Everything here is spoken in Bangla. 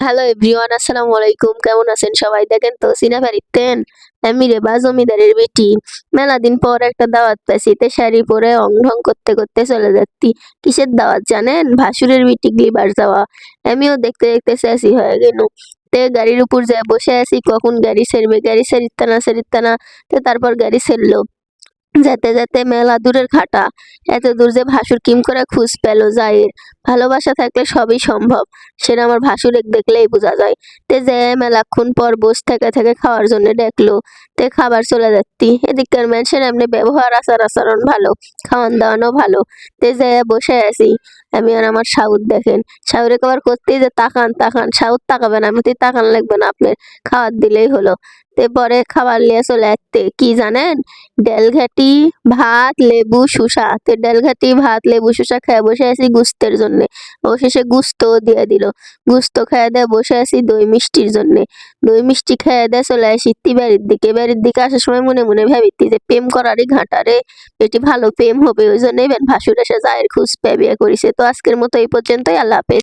হ্যালো এভরিওয়ান, আসসালামু আলাইকুম। কেমন আছেন সবাই? দেখেন তো চিনা পারিতেন আমি রে বা জমিদারের বেটি। মেলা দিন পর একটা দাওয়াত পাইছি, তে শাড়ি পরে অং ঢং করতে করতে চলে যাচ্ছি। কিসের দাওয়াত জানেন? ভাসুরের বিটি গ্লিবার যাওয়া। আমিও দেখতে দেখতে শেষই হয়ে গেল। তে গাড়ির উপর যায় বসে আছি, কখন গাড়ি ছেড়বে, গাড়ি ছেড়িতে না। তে তারপর গাড়ি ছেড়লো। যেতে যেতে মেলা দূরের খাটা, এত দূর যে ভাসুর কিম করে খুঁজ পেল যায়ের। ভালোবাসা থাকলে সবই সম্ভব, সেটা আমার ভাসুরে দেখলেই বোঝা যায়। তে যে মেলাক্ষণ পর বস থেকে থেকে খাওয়ার জন্য ডাকলো। তে খাবার চলে যাচ্ছি, এদিককার মানুষের এমনি ব্যবহার আচার আচরণ ভালো, খাওয়ান দাওয়ানো ভালো। তে যে বসে আছি আমি, আর আমার সাউদ দেখেন। সাউরে কবার করতেই যে তাকান তাকান, সাউদ তাকাবেন, আমি তো তাকান লাগবে না আপনার, খাবার দিলেই হলো। তে পরে খাবার লিয়ে চলে আসতে কি জানেন, ডালঘাটি, ভাত, লেবু, শসা। তো ডালঘাটি, ভাত, লেবু, শসা খেয়ে বসে আছি গুস্তের জন্যে। অবশেষে গুস্তও দিয়ে দিল। গুস্ত খেয়ে দেয়ে বসে আছি দই মিষ্টির জন্যে। দই মিষ্টি খেয়ে দেয়ে চলে আসি বাড়ির দিকে। বাড়ির দিকে আসার সময় মনে মনে ভাবিতি যে প্রেম করারই ঘাটারে, এটি ভালো প্রেম হবে, ওই জন্যই ভাসুর এসে জায়ের খুঁজ পেয়ে বিয়ে করিছে। তো আজকের মতো এই পর্যন্তই, আল্লাহ হাফেজ।